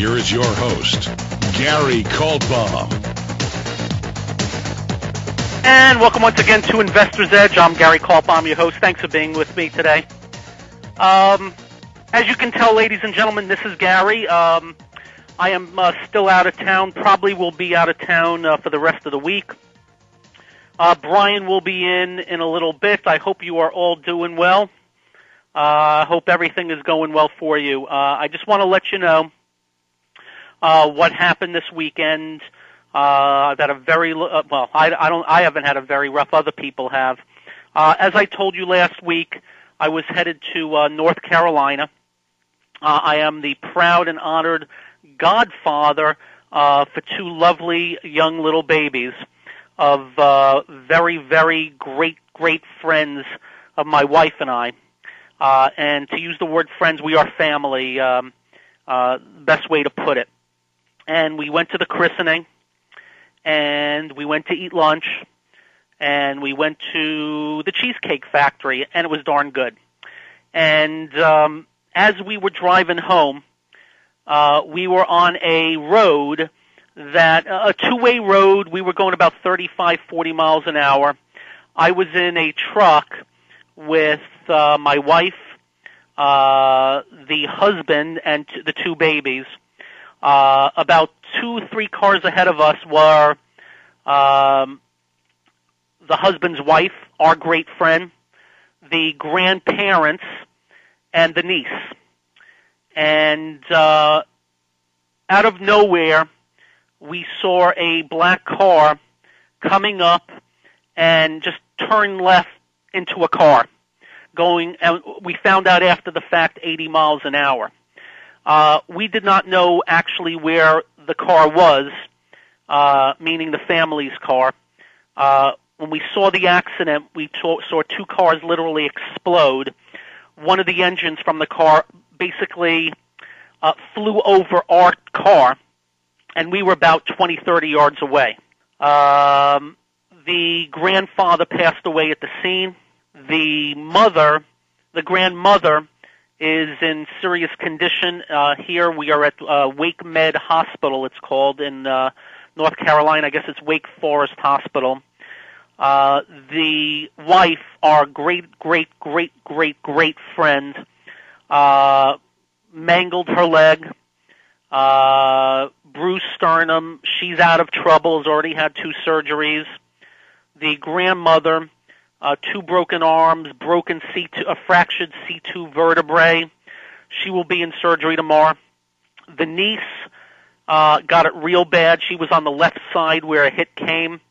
here is your host, Gary Kaltbaum. And welcome once again to Investor's Edge. I'm Gary Kaltbaum, your host. Thanks for being with me today. As you can tell, ladies and gentlemen, this is Gary. I am still out of town, probably will be out of town for the rest of the week. Brian will be in a little bit. I hope you are all doing well. I hope everything is going well for you. I just want to let you know what happened this weekend. I've had a very I haven't had a very rough. Other people have. As I told you last week, I was headed to North Carolina. I am the proud and honored godfather for two lovely young little babies of very, very great friends of my wife and I. And to use the word friends, we are family, best way to put it. And we went to the christening, and we went to eat lunch, and we went to the Cheesecake Factory, and it was darn good. And as we were driving home, we were on a road a two-way road. We were going about 35, 40 miles an hour. I was in a truck with my wife, the husband, and the two babies. About 2-3 cars ahead of us were the husband's wife, our great friend, the grandparents, and the niece. And out of nowhere, we saw a black car coming up and just turn left into a car, going, and we found out after the fact, 80 miles an hour. We did not know actually where the car was, meaning the family's car. When we saw the accident, we saw two cars literally explode. One of the engines from the car basically flew over our car, and we were about 20, 30 yards away. The grandfather passed away at the scene. The grandmother, is in serious condition. Here we are at Wake Med Hospital, it's called, in North Carolina. I guess it's Wake Forest Hospital. The wife, our great friend, mangled her leg, bruised sternum. She's out of trouble, has already had 2 surgeries. The grandmother, 2 broken arms, a fractured C2 vertebrae. She will be in surgery tomorrow. The niece got it real bad. She was on the left side where a hit came.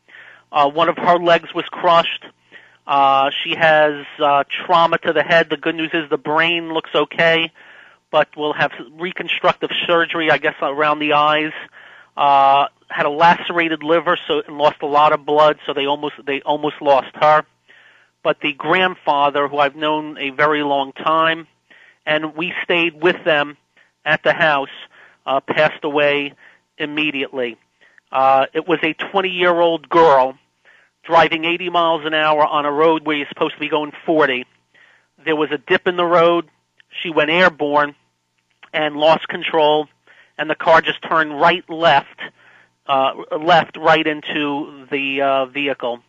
One of her legs was crushed. She has trauma to the head. The good news is the brain looks okay, but we'll have reconstructive surgery, I guess, around the eyes. Had a lacerated liver, so it lost a lot of blood, so they almost lost her. But the grandfather, who I've known a very long time, and we stayed with them at the house, passed away immediately. It was a 20-year-old girl driving 80 miles an hour on a road where you're supposed to be going 40. There was a dip in the road. She went airborne and lost control, and the car just turned right into the vehicle.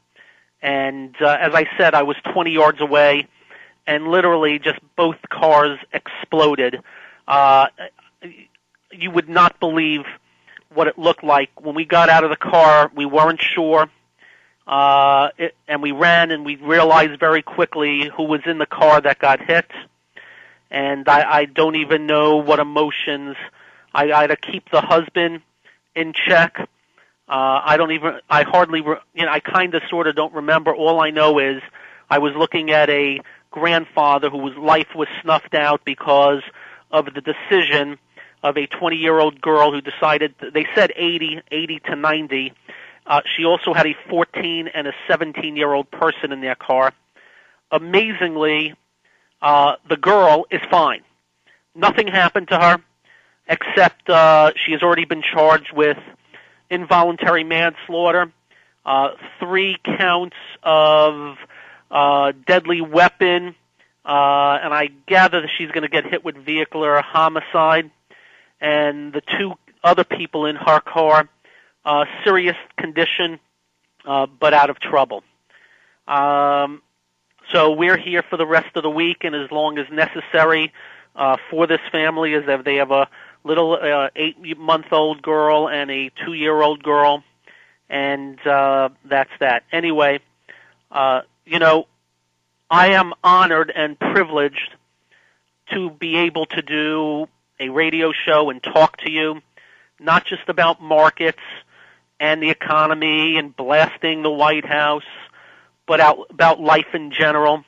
And as I said, I was 20 yards away, and literally just both cars exploded. You would not believe what it looked like. When we got out of the car, we weren't sure, and we ran, and we realized very quickly who was in the car that got hit. And I don't even know what emotions. I had to keep the husband in check. I kind of sort of don't remember. All I know is I was looking at a grandfather whose life was snuffed out because of the decision of a 20-year-old girl who decided, they said 80 to 90. She also had a 14 and a 17-year-old person in their car. Amazingly, the girl is fine. Nothing happened to her, except she has already been charged with involuntary manslaughter, 3 counts of deadly weapon, and I gather that she's going to get hit with vehicular homicide. and the two other people in her car, serious condition, but out of trouble. So we're here for the rest of the week, and as long as necessary for this family, as they have a little 8-month-old girl and a 2-year-old girl, and that's that. Anyway, I am honored and privileged to be able to do a radio show and talk to you, not just about markets and the economy and blasting the White House, but about life in general.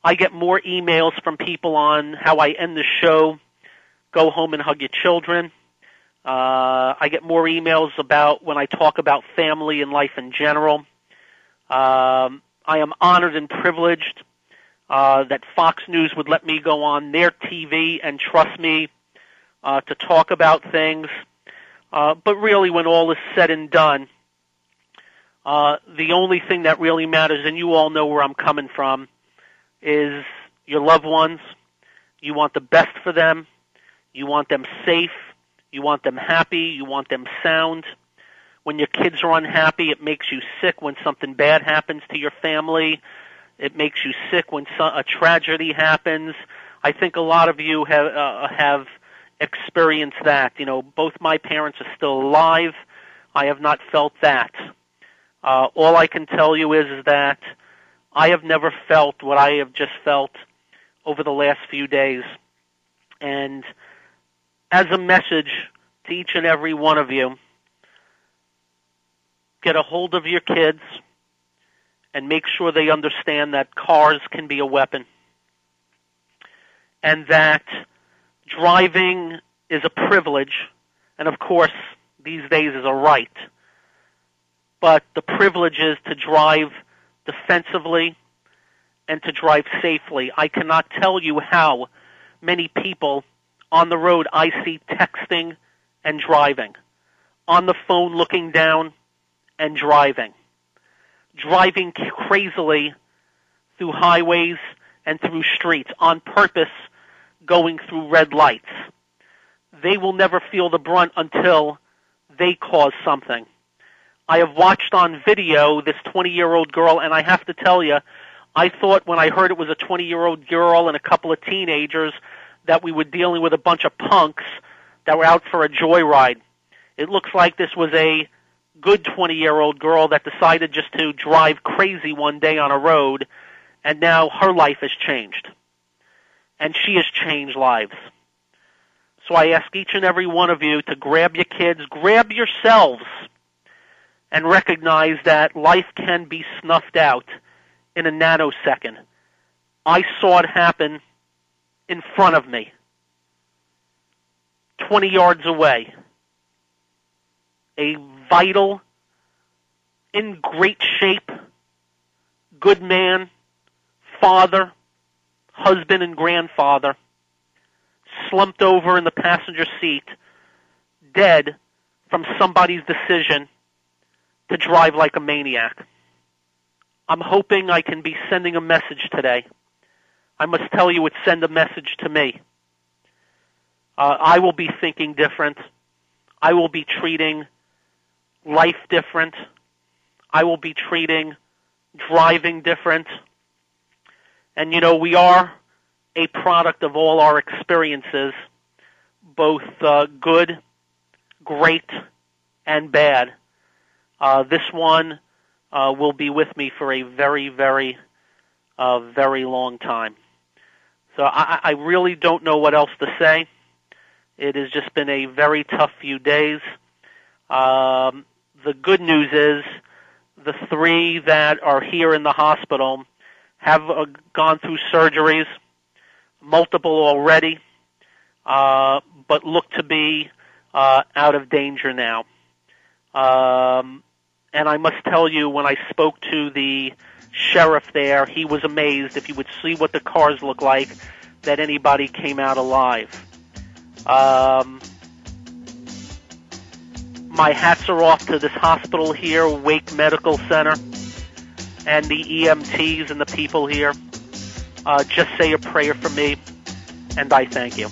I get more emails from people on how I end the show, go home and hug your children. I get more emails about when I talk about family and life in general. I am honored and privileged that Fox News would let me go on their TV and trust me to talk about things. But really, when all is said and done, the only thing that really matters, and you all know where I'm coming from, is your loved ones. You want the best for them. You want them safe. You want them happy. You want them sound. When your kids are unhappy, it makes you sick when something bad happens to your family. It makes you sick when a tragedy happens. I think a lot of you have experienced that. Both my parents are still alive. I have not felt that. All I can tell you is that I have never felt what I have just felt over the last few days. And as a message to each and every one of you, get a hold of your kids and make sure they understand that cars can be a weapon, and that driving is a privilege, and of course these days is a right. But the privilege is to drive defensively and to drive safely. I cannot tell you how many people on the road I see texting and driving, on the phone looking down and driving crazily through highways and through streets, on purpose going through red lights. They will never feel the brunt until they cause something. I have watched on video this 20-year-old girl, and I have to tell you, I thought when I heard it was a 20-year-old girl and a couple of teenagers that we were dealing with a bunch of punks that were out for a joyride. It looks like this was a good 20-year-old girl that decided just to drive crazy one day on a road, and now her life has changed. And she has changed lives. So I ask each and every one of you to grab your kids, grab yourselves, and recognize that life can be snuffed out in a nanosecond. I saw it happen in front of me, 20 yards away. A vital, in great shape, good man, father, husband and grandfather, slumped over in the passenger seat, dead from somebody's decision to drive like a maniac. I'm hoping I can be sending a message today. I must tell you, it sent a message to me. I will be thinking different. I will be treating life different. I will be treating driving different. And we are a product of all our experiences, both good, great, and bad. This one will be with me for a very, very, very long time. So I really don't know what else to say. It has just been a very tough few days. The good news is the 3 that are here in the hospital have gone through surgeries, multiple already, but look to be out of danger now. And I must tell you, when I spoke to the sheriff there, he was amazed, if he would see what the cars look like, that anybody came out alive. My hats are off to this hospital here, Wake Medical Center, and the EMTs and the people here. Just say a prayer for me, and I thank you.